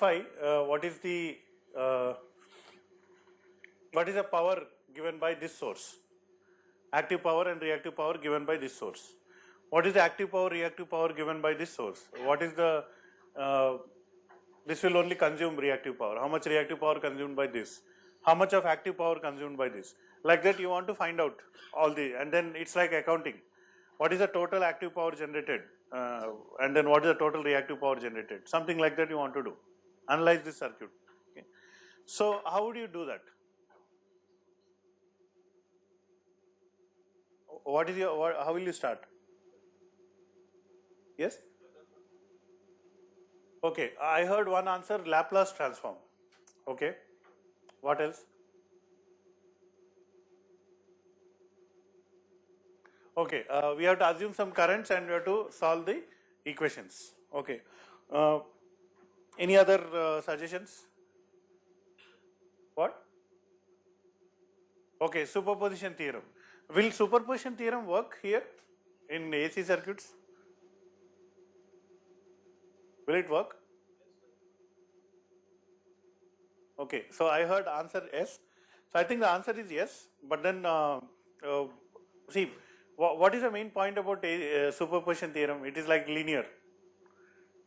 what is the power given by this source? Active power and reactive power given by this source. What is the active power, reactive power given by this source? What is the this will only consume reactive power. How much reactive power consumed by this? How much of active power consumed by this? Like that, you want to find out all the, and then it's like accounting. What is the total active power generated, and then what is the total reactive power generated? Something like that you want to do. Analyze this circuit. Okay. So how would you do that? What is your, how will you start? Yes? Okay, I heard one answer, Laplace transform. Okay, what else? Okay, we have to assume some currents and we have to solve the equations. Okay, any other suggestions? What? Okay, superposition theorem. Will superposition theorem work here in AC circuits? Will it work? Okay, so I heard answer yes. So I think the answer is yes, but then see, what is the main point about superposition theorem? It is like linear,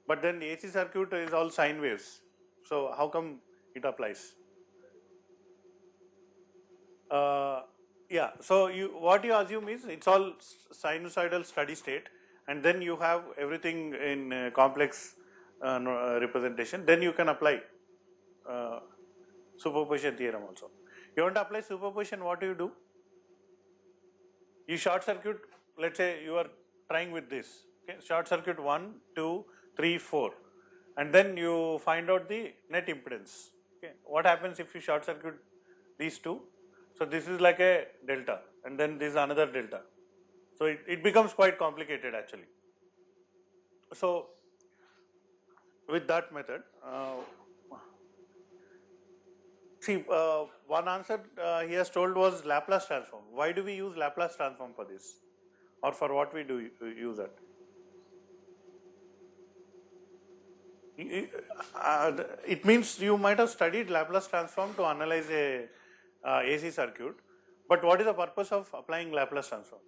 but then AC circuit is all sine waves. So how come it applies? Yeah, so what you assume is it's all sinusoidal steady state, and then you have everything in complex representation. Then you can apply superposition theorem also. You want to apply superposition, what do you do? You short circuit, let's say you are trying with this, okay, short circuit 1, 2, 3, 4, and then you find out the net impedance. Okay. What happens if you short circuit these two? So this is like a delta, and then this is another delta. So it becomes quite complicated actually. So with that method, see, one answer he has told was Laplace transform. Why do we use Laplace transform for this? Or for what we do use it? It means you might have studied Laplace transform to analyze a AC circuit, but what is the purpose of applying Laplace transform?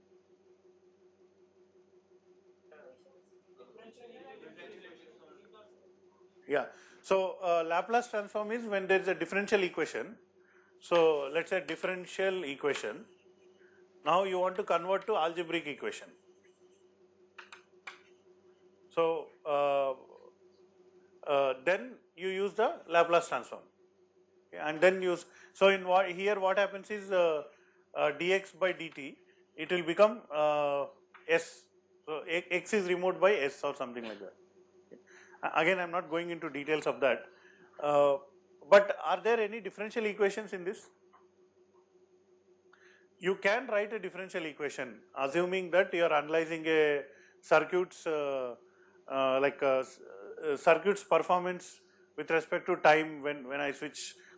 Yeah, so Laplace transform is when there is a differential equation. So let's say differential equation. Now you want to convert to algebraic equation. So then you use the Laplace transform, okay, and then use. So in here what happens is dx by dt, it will become s. So x is removed by s or something like that. Okay. Again, I am not going into details of that. But are there any differential equations in this? You can write a differential equation assuming that you are analyzing a circuit's circuit's performance with respect to time when I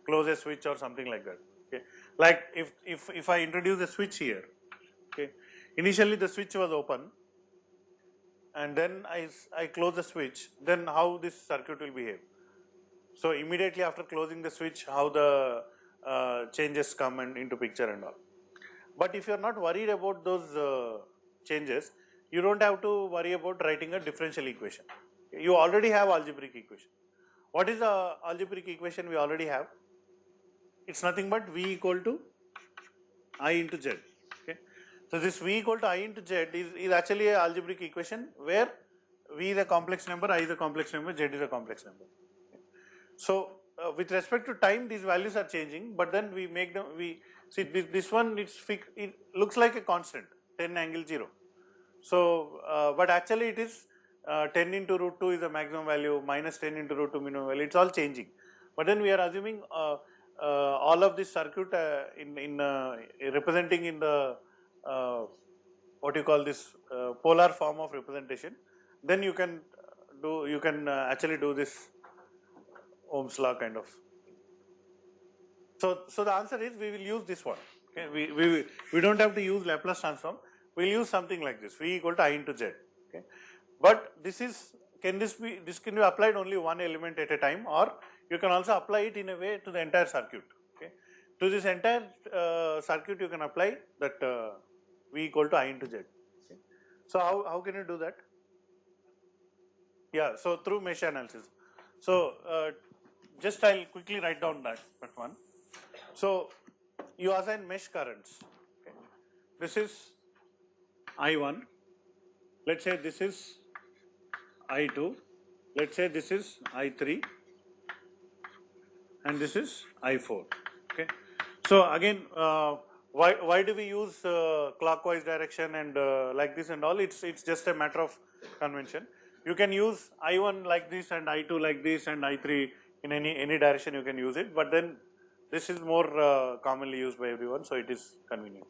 close a switch or something like that. Okay. Like if I introduce a switch here, okay, initially the switch was open, and then I close the switch, then how this circuit will behave? So immediately after closing the switch, how the changes come into picture and all. But if you are not worried about those changes, you don't have to worry about writing a differential equation. You already have algebraic equation. What is the algebraic equation we already have? It's nothing but V equal to I into Z. Okay. So this V equal to I into Z is actually an algebraic equation where V is a complex number, I is a complex number, Z is a complex number. Okay. So with respect to time, these values are changing, but then we make them, we see this one, it looks like a constant, 10 angle 0. So, but actually it is 10 into root 2 is the maximum value, minus 10 into root 2 minimum value, it's all changing. But then we are assuming all of this circuit in representing in the what you call this polar form of representation, then you can actually do this Ohm's law kind of. So the answer is we will use this one. Okay, we don't have to use Laplace transform. We'll use something like this, V equal to I into Z. Okay, but this is can this can be applied only one element at a time, or you can also apply it in a way to the entire circuit. Okay, to this entire circuit you can apply that V equal to I into Z. Okay. So how can you do that? Yeah, so through mesh analysis. So just I'll quickly write down that one. So you assign mesh currents. Okay. This is I1. Let's say this is I2. Let's say this is I3, and this is I4. Okay. So again, why do we use clockwise direction and like this and all? It's just a matter of convention. You can use I1 like this and I2 like this and I3 in any direction you can use it, but then this is more commonly used by everyone, so it is convenient.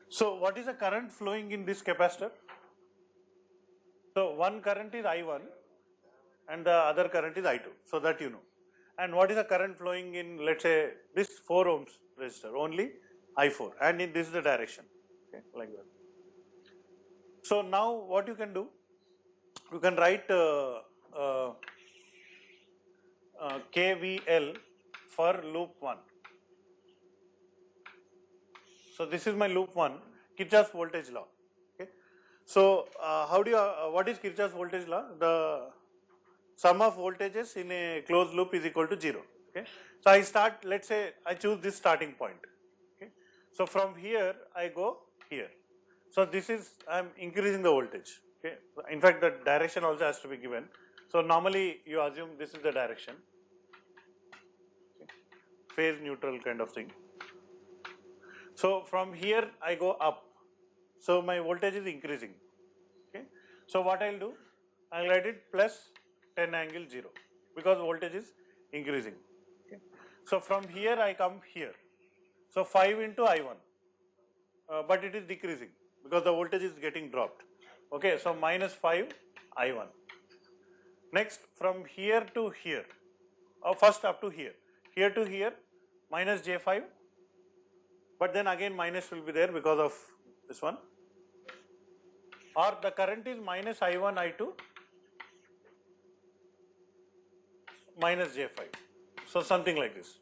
So what is the current flowing in this capacitor? So one current is I1 and the other current is I2, so that you know. And what is the current flowing in, let's say, this 4 ohms resistor? Only I4, and in this is the direction, okay, like that. So now what you can do, you can write KVL for loop 1. So this is my loop 1, Kirchhoff's voltage law. Okay. So how do you, what is Kirchhoff's voltage law? The sum of voltages in a closed loop is equal to 0. Okay. So I start, let's say I choose this starting point. Okay. So from here I go here. So this is, I am increasing the voltage. Okay. In fact, the direction also has to be given. So normally you assume this is the direction. Okay. Phase neutral kind of thing. So from here I go up. So my voltage is increasing. Okay. So what I'll do, I'll write it plus 10 angle 0 because voltage is increasing. Okay. So from here I come here. So 5 into I1, but it is decreasing because the voltage is getting dropped. Okay. So minus 5 I1. Next from here to here, first up to here to here minus J5. But then again minus will be there because of this one, or the current is minus I1 I2 minus J5, so something like this.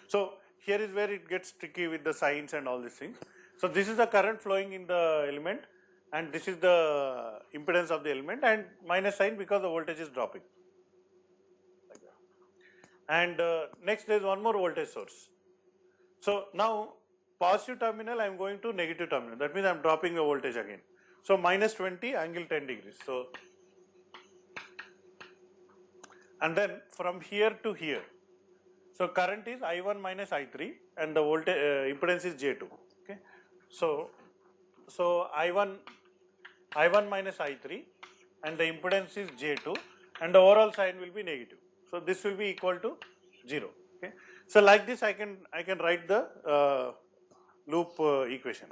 So here is where it gets tricky with the signs and all these things. So this is the current flowing in the element and this is the impedance of the element, and minus sign because the voltage is dropping. And next there is one more voltage source. So now positive terminal I am going to negative terminal, that means I am dropping the voltage again. So minus 20 angle 10 degrees. So and then from here to here, so current is I1 minus I3 and the voltage impedance is J2. Okay. So I1 minus I3 and the impedance is J2 and the overall sign will be negative. So this will be equal to 0. Okay. So like this I can write the loop equation.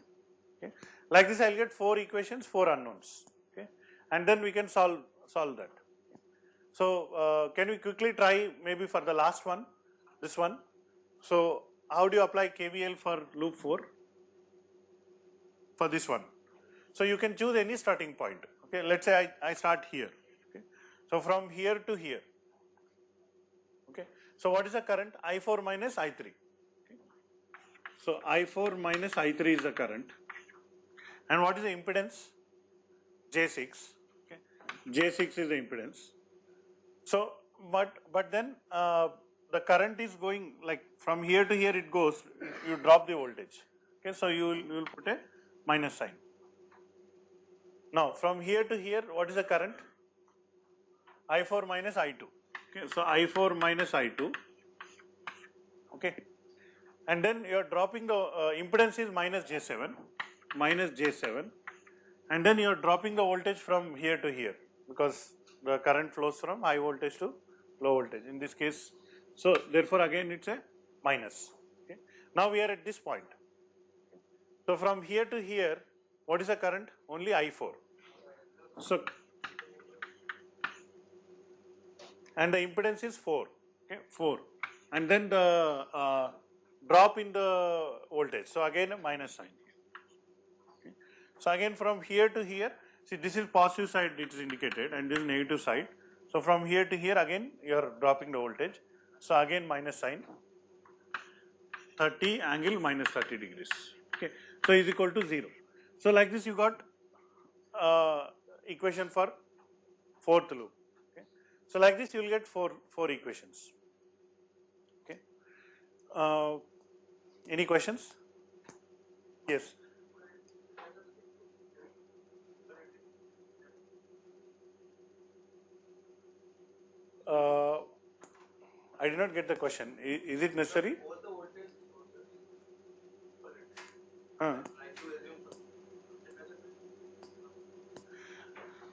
Okay. Like this I will get 4 equations, 4 unknowns. Okay. And then we can solve that. So can we quickly try maybe for the last one, this one. So how do you apply KVL for loop 4? For this one. So you can choose any starting point. Okay. Let's say I start here. Okay. So from here to here. Okay. So what is the current? I4 minus I3. Okay. So I4 minus I3 is the current. And what is the impedance? J6. Okay. J6 is the impedance. So, but then the current is going like from here to here it goes, you drop the voltage. Okay. So you will put a minus sign. Now from here to here, what is the current? I4 minus I2. Okay. So I4 minus I2. Okay. And then you are dropping the impedance is minus J7, and then you are dropping the voltage from here to here because the current flows from high voltage to low voltage in this case. So therefore again it's a minus. Okay. Now we are at this point. So from here to here, what is the current? Only I4. So and the impedance is 4. Okay, 4. And then the drop in the voltage. So again a minus sign. Okay. So again from here to here, See, this is positive side, it is indicated, and this is negative side. So from here to here again you are dropping the voltage. So again minus sign, 30 angle minus 30 degrees. Okay, so is equal to 0. So like this you got equation for fourth loop. Okay, so like this you will get four equations. Okay, any questions? Yes. I did not get the question. Is it necessary?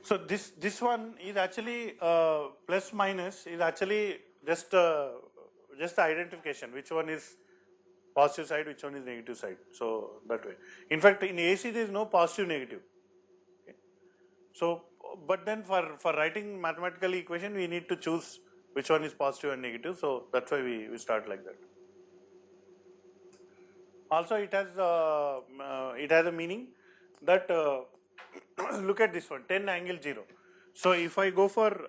So this one is actually plus minus is actually just the identification. Which one is positive side, which one is negative side. So that way. In fact, in AC there is no positive negative. Okay. So, but then for writing mathematical equation, we need to choose which one is positive and negative. So that's why we start like that. Also, it has a meaning that look at this one, 10 angle 0. So if I go for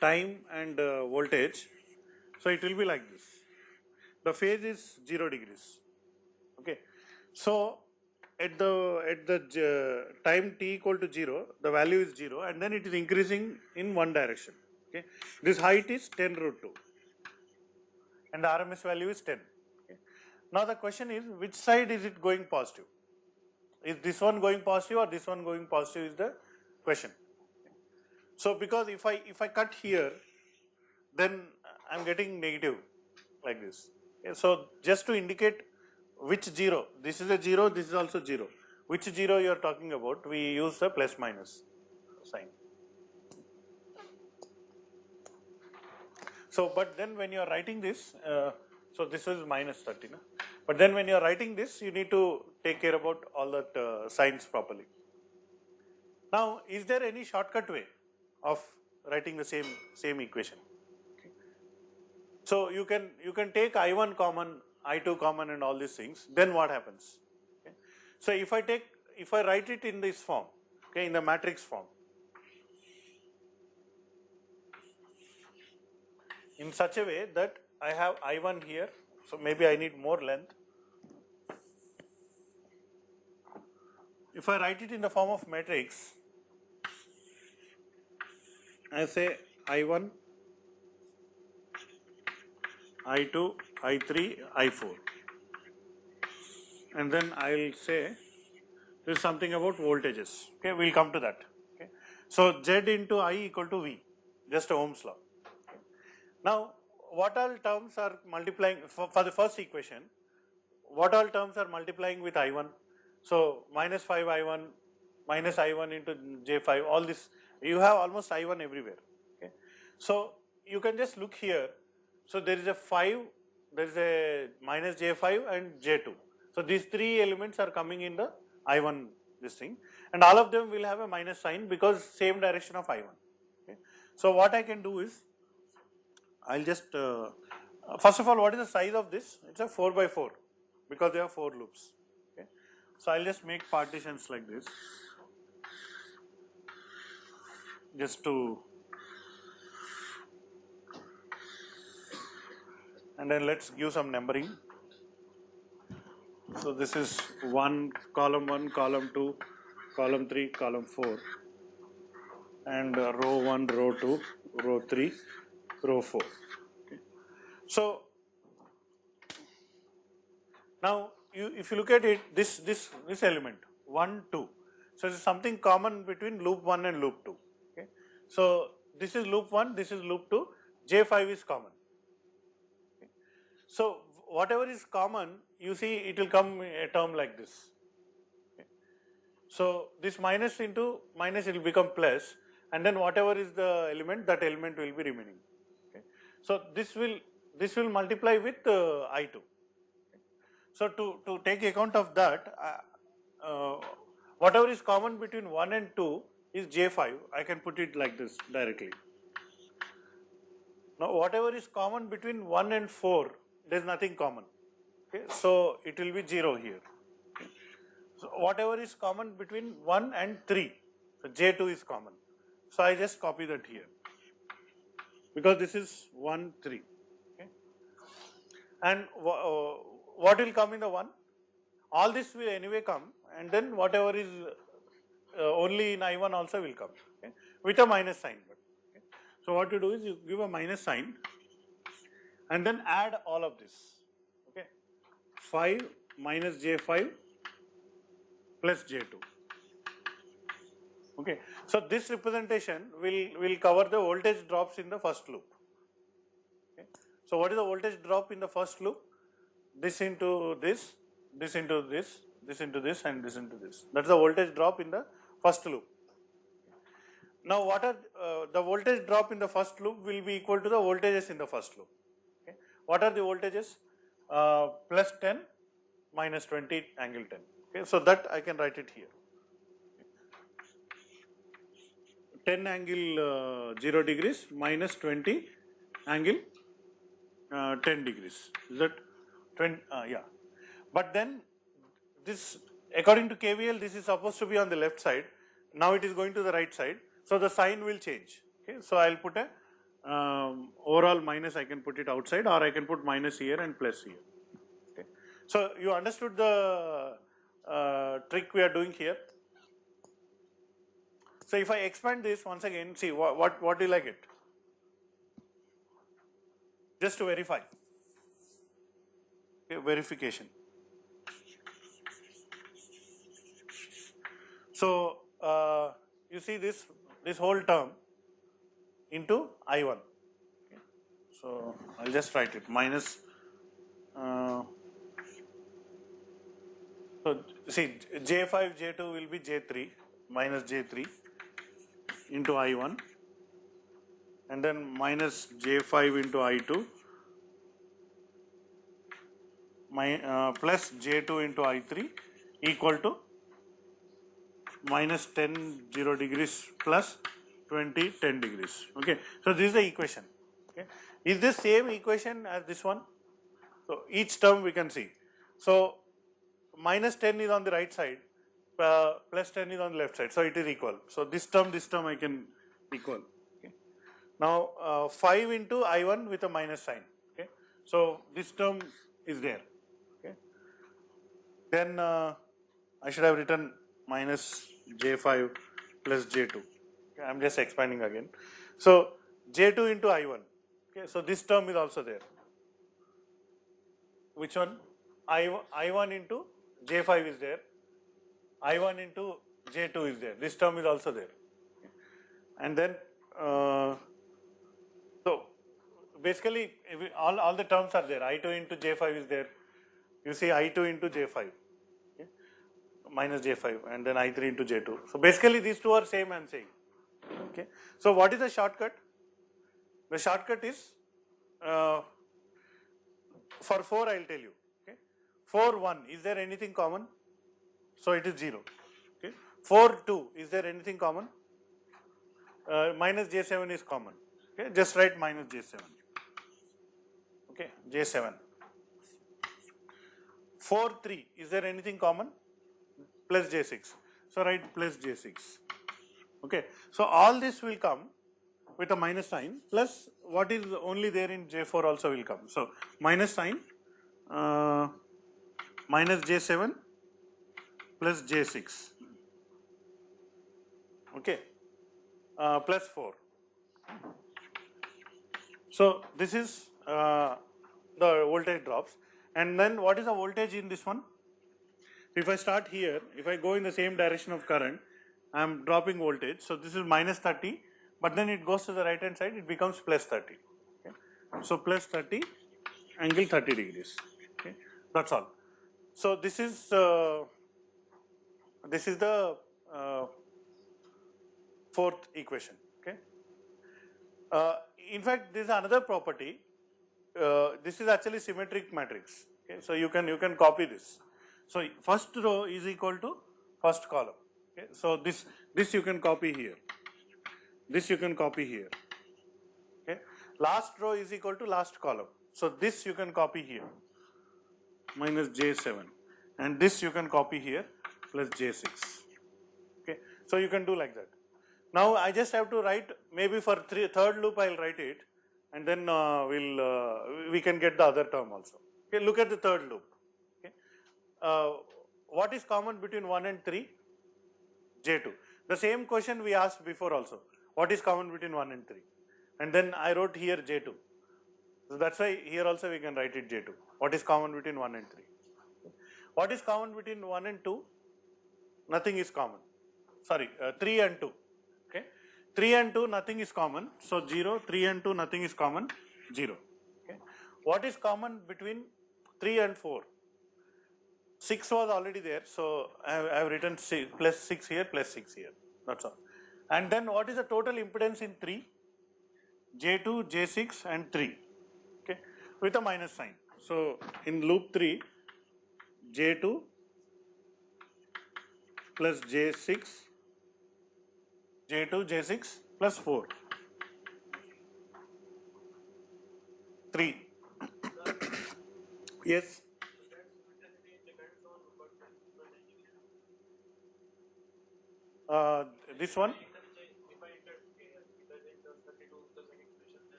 time and voltage, so it will be like this. The phase is 0 degrees. Okay. So at the time t equal to 0, the value is 0, and then it is increasing in one direction. Okay. This height is 10 root 2, and the RMS value is 10. Okay. Now the question is, which side is it going positive? Is this one going positive or this one going positive is the question. So because if I cut here, then I am getting negative like this. Okay. So just to indicate which 0, this is a 0, this is also 0. Which 0 you are talking about, we use the plus minus sign. So but then when you are writing this, so this is minus 30. No? But then when you are writing this, you need to take care about all that signs properly. Now, is there any shortcut way of writing the same equation? Okay. So you can take I1 common, I2 common, and all these things. Then what happens? Okay. So if I write it in this form, okay, in the matrix form, in such a way that I have I1 here. So maybe I need more length. If I write it in the form of matrix, I say I1, I2, I3, I4, and then I'll say there is something about voltages. Okay, we'll come to that. Okay, so Z into I equal to V, just Ohm's law. Okay. Now, what all terms are multiplying for the first equation? What all terms are multiplying with I1? So minus 5 I1, minus I1 into J5, all this, you have almost I1 everywhere. Okay. So you can just look here. So there is a 5, there is a minus J5 and J2. So these three elements are coming in the I1 this thing, and all of them will have a minus sign because same direction of I1. Okay. So what I can do is, I'll just, first of all, what is the size of this? It's a 4 by 4 because there are 4 loops. Okay. So I'll just make partitions like this, just to, and then let's give some numbering. So this is column 1, column 2, column 3, column 4, and row 1, row 2, row 3, row 4. Okay. So now if you look at it, this element 1, 2, so it's something common between loop 1 and loop 2. Okay. So this is loop 1, this is loop 2, J5 is common. Okay. So whatever is common, you see it will come a term like this. Okay. So this minus into minus, it will become plus, and then whatever is the element, that element will be remaining. Okay. So this will multiply with I2. Okay. So to take account of that, whatever is common between 1 and 2 is J5. I can put it like this directly. Now whatever is common between 1 and 4, there is nothing common. Okay. So it will be 0 here. Okay. So whatever is common between 1 and 3, so J2 is common. So I just copy that here because this is 1, 3. Okay. And what will come in the 1? All this will anyway come, and then whatever is only in I1 also will come, okay, with a minus sign. Okay. So what you do is you give a minus sign and then add all of this. Okay. 5 minus J5 plus J2. Okay. So this representation will cover the voltage drops in the first loop. Okay. So what is the voltage drop in the first loop? This into this, this into this, this into this, and this into this. That's the voltage drop in the first loop. Now what are the voltage drop in the first loop will be equal to the voltages in the first loop. Okay. What are the voltages? Plus 10 minus 20 angle 10. Okay. So that I can write it here. 10 angle 0 degrees minus 20 angle 10 degrees. Is that 20? Yeah. But then this, according to KVL, this is supposed to be on the left side. Now it is going to the right side. So the sign will change. Okay. So I'll put a overall minus, I can put it outside, or I can put minus here and plus here. Okay. So you understood the trick we are doing here. So if I expand this once again, see what will I get? Just to verify. Okay, verification. So you see this whole term into I1. Okay. So I'll just write it minus. So see J5 J2 will be J3 minus J3 into I1, and then minus J5 into I2 plus J2 into I3 equal to minus 10 0 degrees plus 20 10 degrees. Okay. So this is the equation. Okay. Is this same equation as this one? So each term we can see. So minus 10 is on the right side, plus 10 is on the left side. So it is equal. So this term I can equal. Okay. Now 5 into I1 with a minus sign. Okay. So this term is there. Okay. Then I should have written minus J5 plus J2. Okay. I am just expanding again. So J2 into I1. Okay. So this term is also there. Which one? I1 into J5 is there. I1 into J2 is there. This term is also there. Okay. And then so basically all the terms are there. I2 into J5 is there. You see I2 into J5, okay, minus J5, and then I3 into J2. So basically these two are same, I am saying. Okay. So what is the shortcut? The shortcut is for 4 I will tell you. Okay. 4 1, is there anything common? So it is 0. Okay. 4 2, is there anything common? Minus J7 is common. Okay. Just write minus J7. Okay. J7. 4 3, is there anything common? Plus J6. So write plus J6. Okay. So all this will come with a minus sign, plus what is only there in J4 also will come. So minus sign minus J7 plus J6. Okay. Plus 4. So this is the voltage drops. And then what is the voltage in this one? If I start here, if I go in the same direction of current, I am dropping voltage. So this is minus 30, but then it goes to the right hand side, it becomes plus 30. Okay. So plus 30 angle 30 degrees. Okay. That's all. So this is the fourth equation. Okay. In fact, this is another property. This is actually symmetric matrix. Okay. So you can copy this. So first row is equal to first column. Okay. So this you can copy here. This you can copy here. Okay. Last row is equal to last column. So this you can copy here, minus J7, and this you can copy here, plus J6. Okay, so you can do like that. Now I just have to write, maybe for third loop I'll write it, and then we can get the other term also. Okay, look at the third loop. Okay, what is common between 1 and 3? J2. The same question we asked before also. What is common between 1 and 3? And then I wrote here J2. So that's why here also we can write it J2. What is common between 1 and 3? What is common between 1 and 2? Nothing is common. Sorry, 3 and 2. Okay, 3 and 2, nothing is common. So 0, 3 and 2, nothing is common. 0. Okay, what is common between 3 and 4? 6 was already there, so I have written plus 6 here, plus 6 here. That's all. And then what is the total impedance in 3? J2, J6 and 3. Okay, with a minus sign. So in loop 3, J2 plus J6, J2, J6 plus 4. 3. Yes. This one.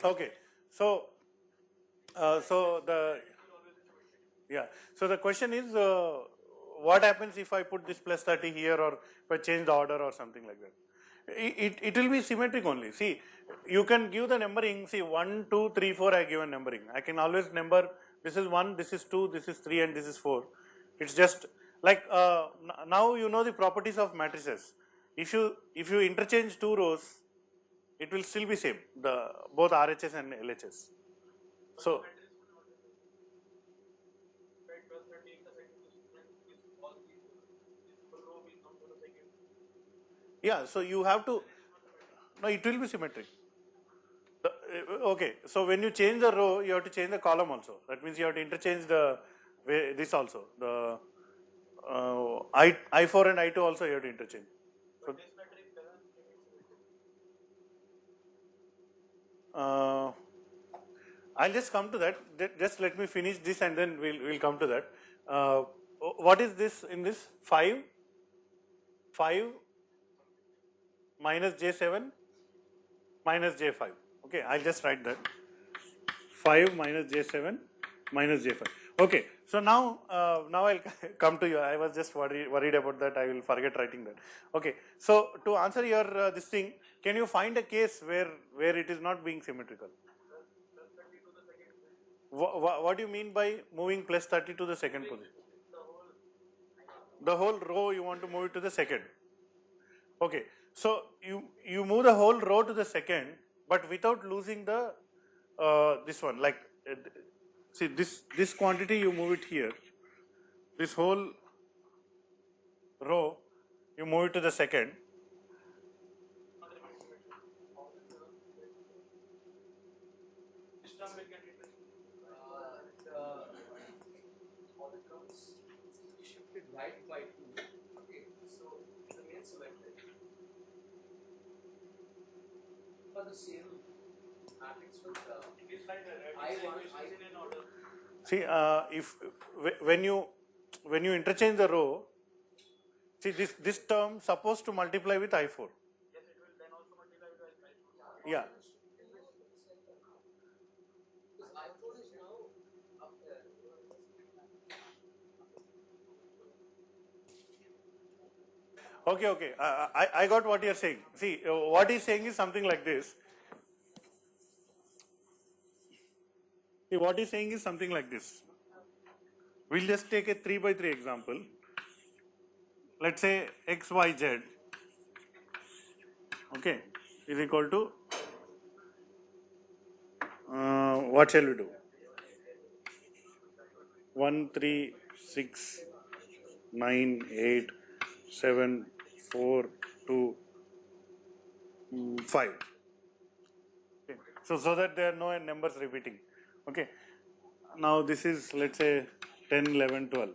Okay. So the question is, what happens if I put this plus 30 here, or if I change the order or something like that? It will be symmetric only. See, you can give the numbering. See, 1, 2, 3, 4. I given numbering. I can always number. This is 1, this is 2, this is 3, and this is 4. It's just like now you know the properties of matrices. If you interchange two rows, it will still be same. Both RHS and LHS. So. Yeah, so you have to, no, it will be symmetric. Okay, so when you change the row, you have to change the column also. That means you have to interchange this also. The I4 and I2 also you have to interchange. So, I'll just come to that. Just let me finish this and then we'll come to that. What is this in this? 5 minus J7 minus J5. Okay, I'll just write that. 5 minus J7 minus J5. Okay, so now I'll come to you. I was just worried about that. I will forget writing that. Okay, so to answer your this thing, can you find a case where it is not being symmetrical? What do you mean by moving plus 30 to the second position? The whole row you want to move it to the second. Okay, so you move the whole row to the second, but without losing the this one. Like see this quantity you move it here. This whole row you move it to the second. Right by 2. Okay, so the main symmetric for the same matrix with I1, I2. See, if when you interchange the row, see this term supposed to multiply with I4. Yes, it will then also multiply with I4. Yeah. Because I4 is now up there. Okay. I got what you're saying. See, what he's saying is something like this. See, what he's saying is something like this. We'll just take a 3 by 3 example. Let's say x, y, z. Okay, is equal to what shall we do? 1, 3, 6, 9, 8, 7, 4, 2, 5. Okay. So that there are no numbers repeating. Okay. Now this is, let's say, 10, 11, 12.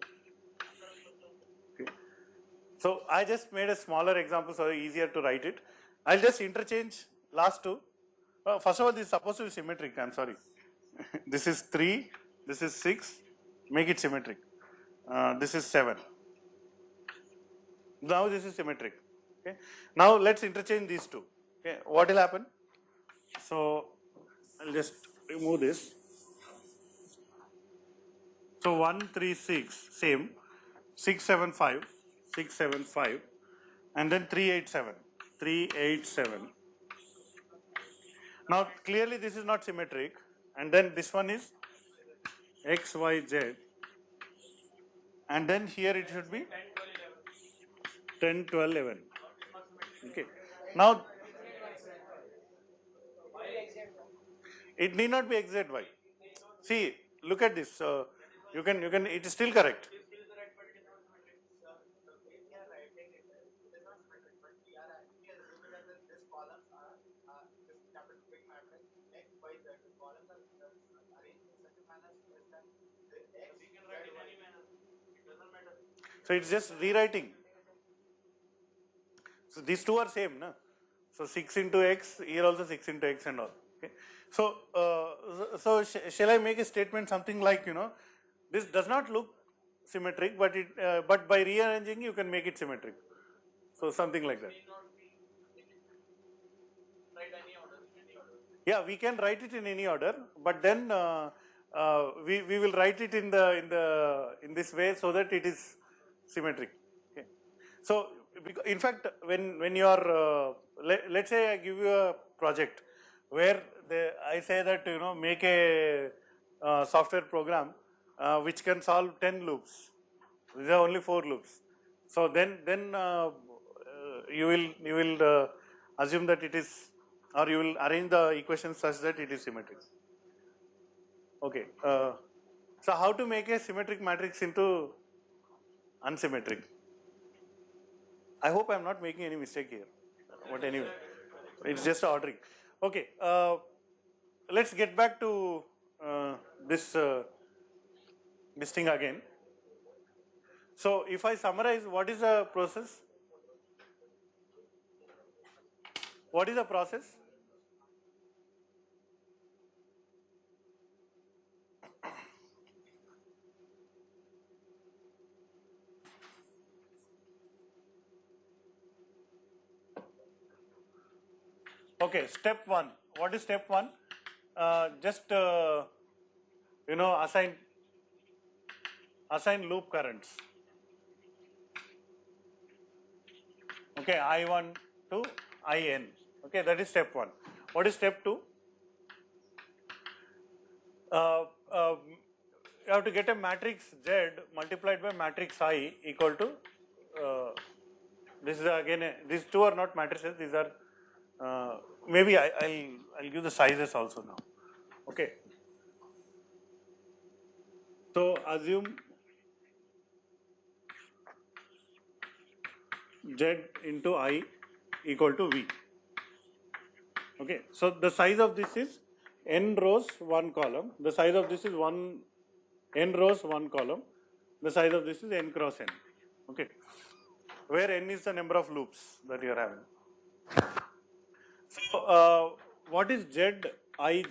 Okay. So I just made a smaller example so easier to write it. I'll just interchange last two. First of all, this is supposed to be symmetric. I'm sorry. This is 3, this is 6. Make it symmetric. this is 7. Now this is symmetric. Okay. Now let's interchange these two. Okay. What will happen? So I'll just remove this. So 1, 3, 6, same. 6, 7, 5, 6, 7, 5, and then 3, 8, 7, 3, 8, 7. Now clearly this is not symmetric, and then this one is X, Y, Z, and then here it should be 10, 12, 11. Okay. Now it need not be XZY. See, look at this. You can, it is still correct. So it's just rewriting. So these two are same, na? So 6 into X, here also 6 into X and all. Okay. So, shall I make a statement something like, this does not look symmetric, but but by rearranging you can make it symmetric. So something like that. Yeah, we can write it in any order, but then we will write it in this way so that it is symmetric. Okay. So in fact, when you are let's say I give you a project where I say that make a software program which can solve 10 loops. These are only 4 loops. So then you will assume that it is, or you will arrange the equations such that it is symmetric. Okay. So how to make a symmetric matrix into unsymmetric? I hope I am not making any mistake here. But anyway, it's just ordering. Okay. Let's get back to this thing again. So if I summarize, what is the process? What is the process? Okay, step 1. What is step 1? Just assign loop currents. Okay, I1 to In. Okay, that is step 1. What is step 2? You have to get a matrix Z multiplied by matrix I equal to this is again these two are not matrices, these are maybe I'll give the sizes also now. Okay. So assume Z into I equal to V. Okay. So the size of this is n rows 1 column. The size of this is n rows 1 column. The size of this is n cross n. Okay. Where n is the number of loops that you are having. So what is Zij? I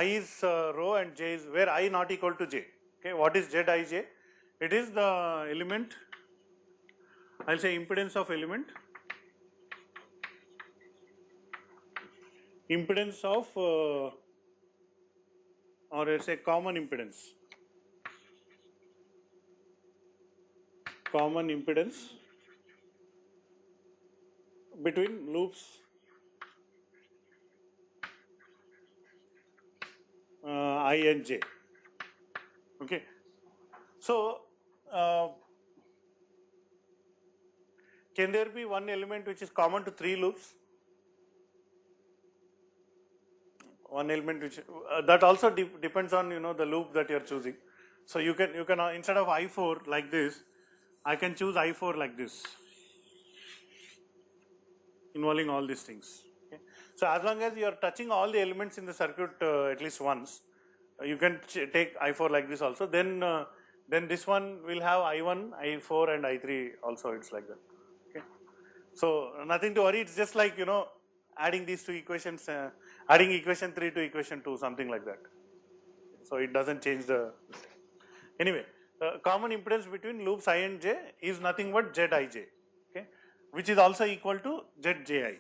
is row and j is where I not equal to j. Okay, what is Zij? It is the element, I'll say impedance of element, impedance of or let's say common impedance between loops I and j. Okay. So can there be one element which is common to 3 loops? One element which that also depends on the loop that you are choosing. So you can instead of I4 like this, I can choose I4 like this, involving all these things. Okay. So as long as you are touching all the elements in the circuit at least once, you can take I4 like this also. Then this one will have I1, I4 and I3 also. It's like that. Okay. So nothing to worry. It's just like adding these two equations, adding equation 3 to equation 2, something like that. So it doesn't change the. Anyway, common impedance between loops I and j is nothing but Zij, okay, which is also equal to Zji.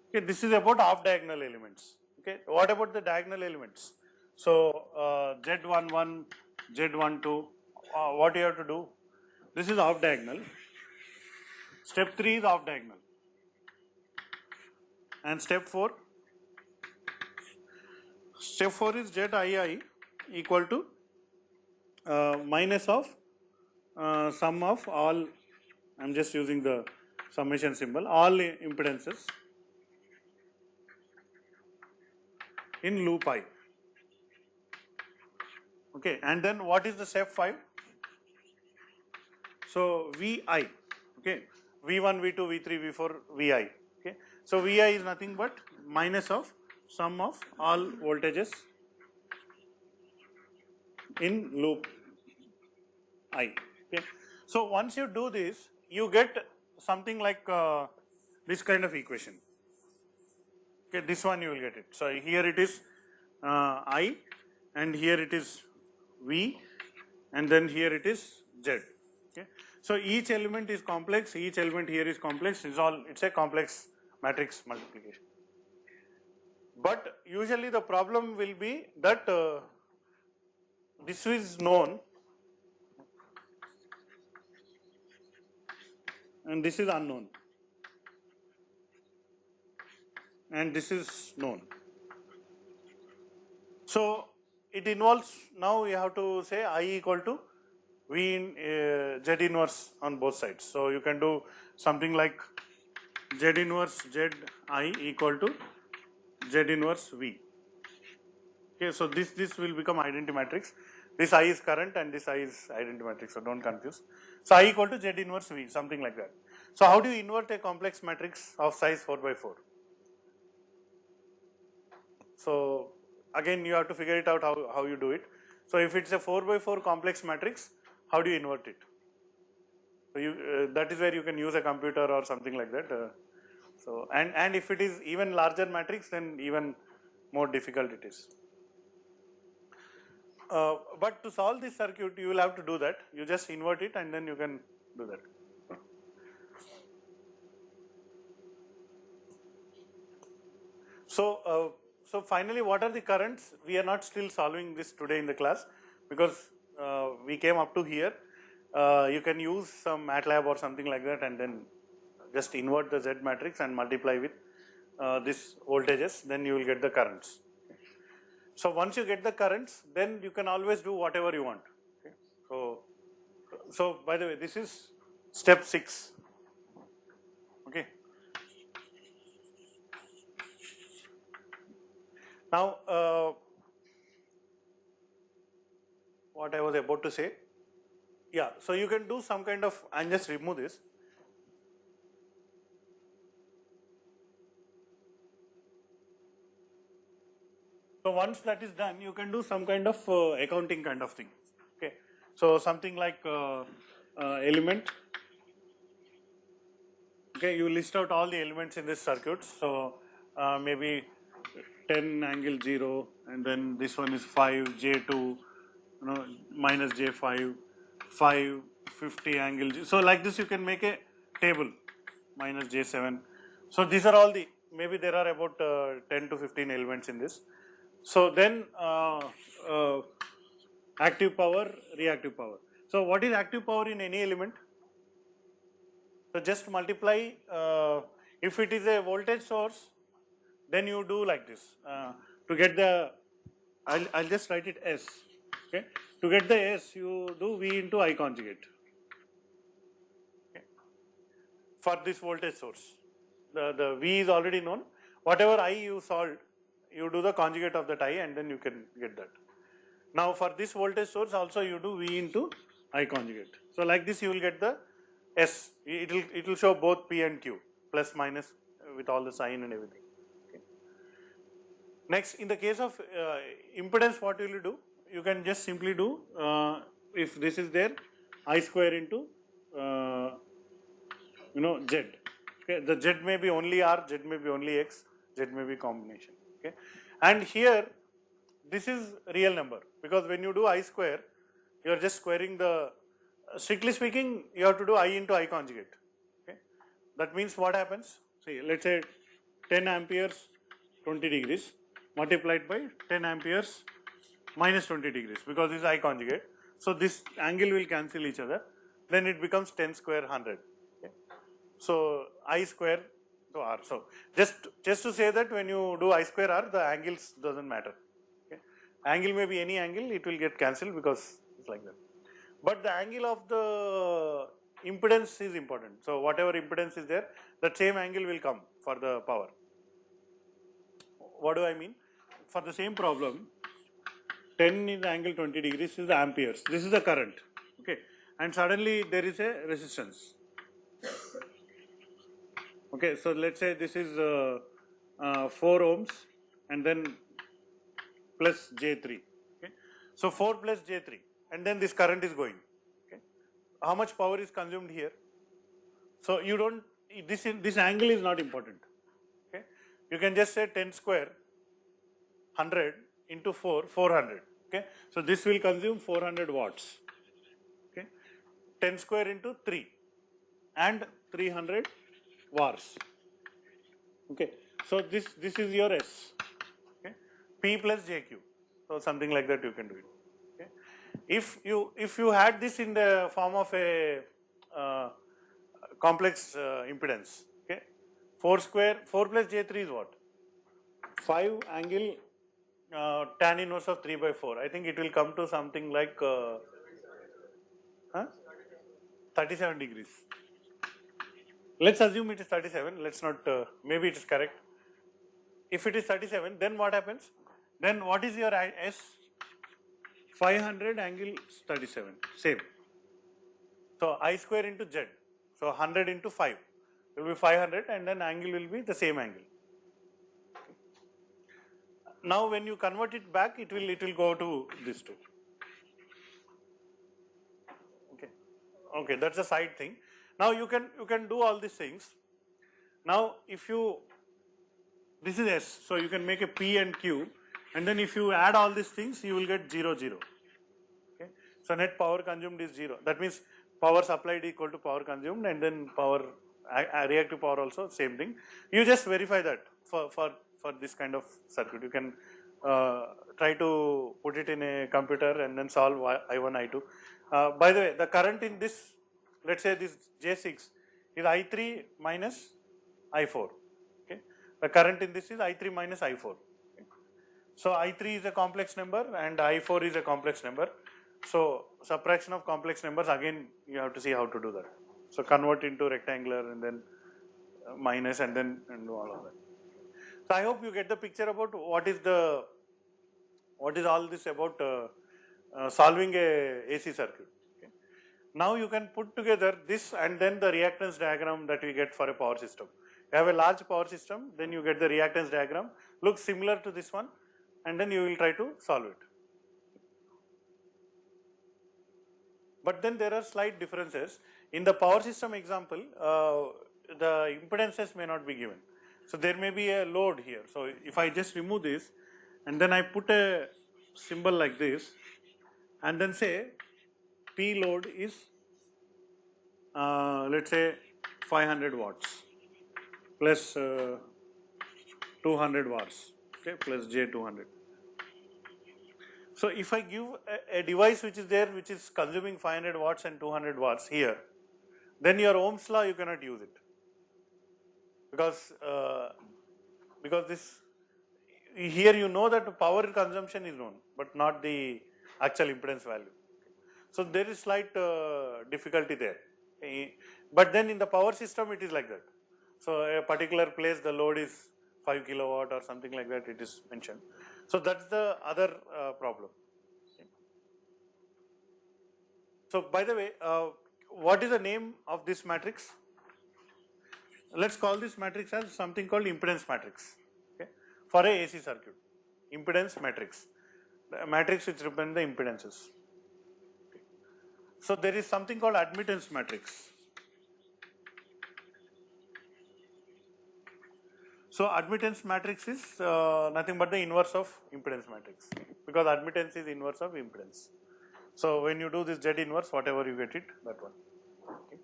Okay, this is about off diagonal elements. Okay, what about the diagonal elements? So Z11, Z12, what you have to do? This is off diagonal. Step 3 is off diagonal. And step 4 is Zii equal to minus of sum of all, I am just using the summation symbol, all impedances in loop I. Okay, and then what is the step 5? So Vi, okay, V1, V2, V3, V4, Vi. Okay, so Vi is nothing but minus of sum of all voltages in loop I. Okay, so once you do this, you get something like this kind of equation. Okay, this one you will get it. So here it is I, and here it is V, and then here it is Z. Okay, so each element is complex. Each element here is complex. It's a complex matrix multiplication. But usually the problem will be that this is known and this is unknown, and this is known. So it involves, now you have to say I equal to V in Z inverse on both sides. So you can do something like Z inverse Z I equal to Z inverse V. Okay, so this will become identity matrix. This I is current and this I is identity matrix, so don't confuse. So I equal to Z inverse V, something like that. So how do you invert a complex matrix of size 4 by 4? So again you have to figure it out how you do it. So if it's a 4 by 4 complex matrix, how do you invert it? So you, that is where you can use a computer or something like that. So and if it is even larger matrix, then even more difficult it is. But to solve this circuit, you will have to do that. You just invert it and then you can do that. So, so finally, what are the currents? We are not still solving this today in the class because we came up to here. You can use some MATLAB or something like that and then just invert the Z matrix and multiply with this voltages, then you will get the currents. So once you get the currents, then you can always do whatever you want. Okay. So by the way, this is step 6. Okay. Now, what I was about to say, yeah. So you can do some kind of, I'll just remove this. So once that is done, you can do some kind of accounting kind of thing. Okay. So something like element. Okay, you list out all the elements in this circuit. So maybe 10 angle 0, and then this one is 5 J2, minus J5, 5 50 angle 0. So like this, you can make a table, minus J7. So these are all the, maybe there are about 10 to 15 elements in this. So then active power, reactive power. So what is active power in any element? So just multiply, if it is a voltage source, then you do like this. To get the, I'll just write it S. Okay. To get the S, you do V into I conjugate. Okay. For this voltage source, the V is already known. Whatever I you solved, you do the conjugate of that I, and then you can get that. Now for this voltage source also you do V into I conjugate. So like this you will get the S. It will show both P and Q, plus minus with all the sign and everything. Okay. Next, in the case of impedance, what will you do? You can just simply do, if this is there, I square into Z. Okay. The Z may be only R, Z may be only X, Z may be combination. Okay. And here this is real number, because when you do I square, you are just squaring the, strictly speaking, you have to do I into I conjugate. Okay, that means what happens? See, let's say 10 amperes 20 degrees multiplied by 10 amperes minus 20 degrees, because this is I conjugate. So this angle will cancel each other. Then it becomes 10 square 100. Okay. So I square to R. So just to say that when you do I square R, the angles doesn't matter. Okay. Angle may be any angle, it will get cancelled because it's like that. But the angle of the impedance is important. So whatever impedance is there, that same angle will come for the power. What do I mean? For the same problem, 10 in the angle 20 degrees is the amperes. This is the current. Okay. And suddenly there is a resistance. Okay. So let's say this is 4 ohms and then plus J3. Okay. So 4 plus J3, and then this current is going. Okay. How much power is consumed here? So you don't, this angle is not important. Okay. You can just say 10 square 100 into 4, 400. Okay. So this will consume 400 watts. Okay. 10 square into 3 and 300 wars. Okay. So this is your S. Okay. P plus JQ. So something like that you can do it. Okay. If you had this in the form of a complex impedance, okay, 4 plus J3 is what? 5 angle tan inverse of 3 by 4. I think it will come to something like 37 degrees. Let's assume it is 37. Let's not, maybe it is correct. If it is 37, then what happens? Then what is your S? 500 angle 37, same. So I square into Z. So 100 into 5 will be 500, and then angle will be the same angle. Now when you convert it back, it will go to this two. Okay. Okay, that's a side thing. Now you can do all these things. Now if you, this is S, so you can make a P and Q, and then if you add all these things, you will get 0, 0. Okay. So net power consumed is 0. That means power supplied equal to power consumed, and then power reactive power also same thing. You just verify that for this kind of circuit. You can try to put it in a computer and then solve I1, I2. By the way, the current in this, let's say this J6 is I3 minus I4. Okay. The current in this is I3 minus I4. Okay. So I3 is a complex number and I4 is a complex number. So subtraction of complex numbers, again you have to see how to do that. So convert into rectangular and then minus and then do all of that. So I hope you get the picture about what is all this about solving a AC circuit. Okay. Now you can put together this and then the reactance diagram that we get for a power system. You have a large power system, then you get the reactance diagram, looks similar to this one, and then you will try to solve it. But then there are slight differences. In the power system example, the impedances may not be given. So there may be a load here. So if I just remove this and then I put a symbol like this and then say P load is let's say 500 watts plus 200 watts, okay, plus J 200. So if I give a device which is there which is consuming 500 watts and 200 watts here, then your Ohm's law you cannot use it, because this here you know that power consumption is known but not the actual impedance value. So there is slight difficulty there, but then in the power system it is like that. So a particular place the load is 5 kilowatt or something like that, it is mentioned. So that's the other problem. So by the way, what is the name of this matrix? Let's call this matrix as something called impedance matrix, okay, for a AC circuit. Impedance matrix, the matrix which represents the impedances. Okay. So there is something called admittance matrix. So admittance matrix is nothing but the inverse of impedance matrix. because admittance is inverse of impedance. So when you do this Z inverse, whatever you get it, that one. Okay.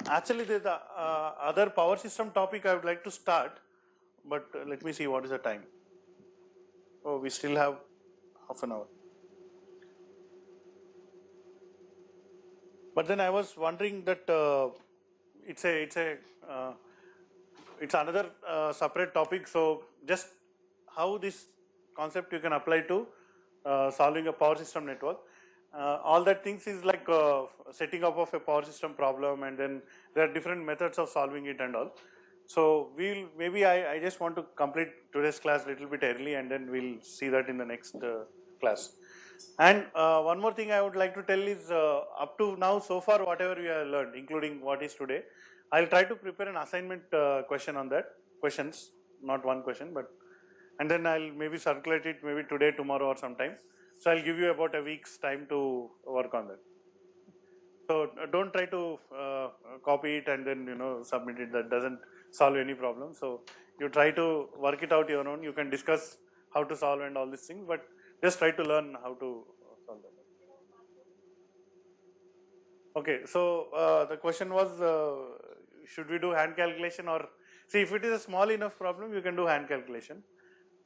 Actually, there's the other power system topic I would like to start, but let me see what is the time. Oh, we still have half an hour. But then I was wondering that it's another separate topic. So just how this concept you can apply to solving a power system network. All that things is like setting up of a power system problem, and then there are different methods of solving it and all. So I just want to complete today's class a little bit early, and then we'll see that in the next class. And one more thing I would like to tell is up to now so far whatever we have learned, including what is today, I'll try to prepare an assignment question on that, questions, not one question, but, and then I'll maybe circulate it maybe today, tomorrow or sometime. So I'll give you about a week's time to work on that. So don't try to copy it and then submit it. That doesn't solve any problem. So you try to work it out your own. You can discuss how to solve and all these things, but just try to learn how to solve that. Okay, so the question was, should we do hand calculation or, see, if it is a small enough problem, you can do hand calculation.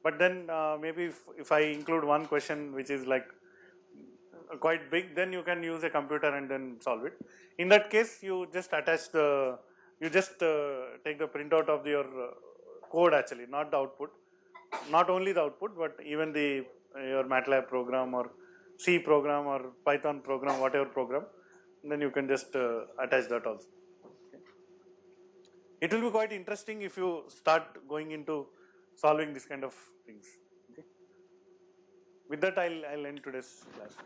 But then maybe if I include one question which is like quite big, then you can use a computer and then solve it. In that case, you just attach the, you just take the printout of your code actually, not the output, not only the output, but even the your MATLAB program or C program or Python program, whatever program, then you can just attach that also. Okay. It will be quite interesting if you start going into solving this kind of things. Okay. With that, I'll end today's class.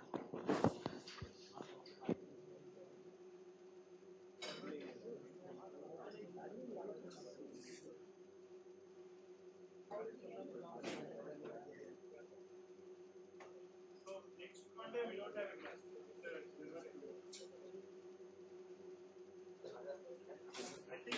So next Monday we don't have a class. I think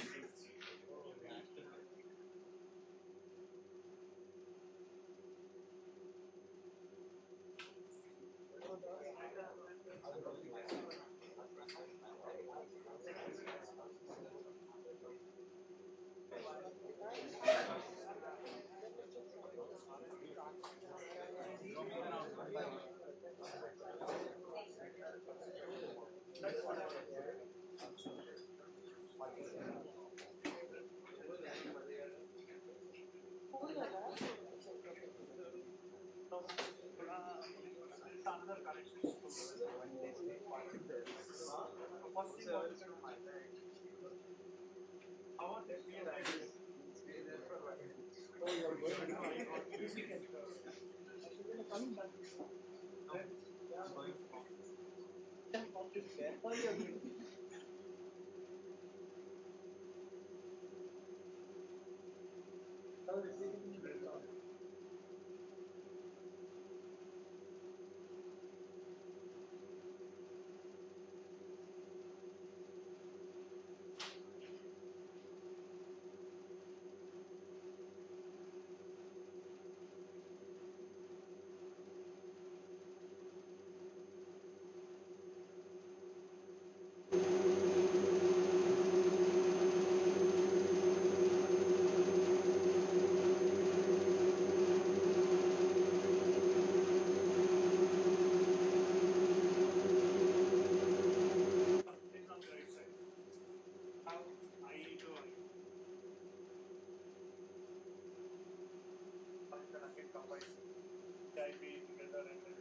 together and then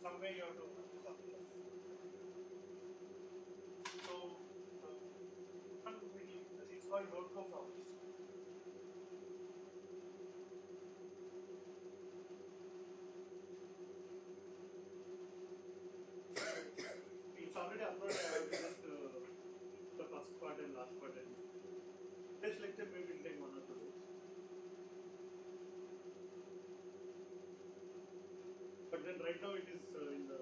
some way you have to solve it. So it's called Rothko problem. It's already uploaded. I have to just the first part and last part. And this lecture maybe will take 1 or 2 days. But then right now it is in the.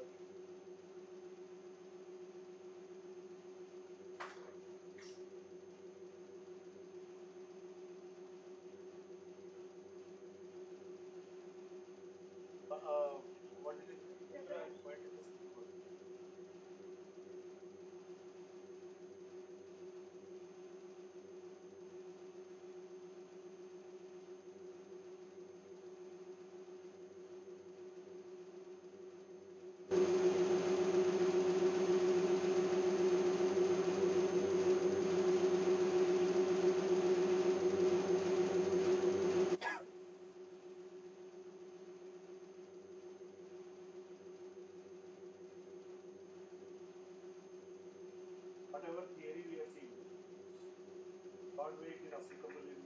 what it is? Point in the keyboard. Whatever theory we have seen, God way it is applicable in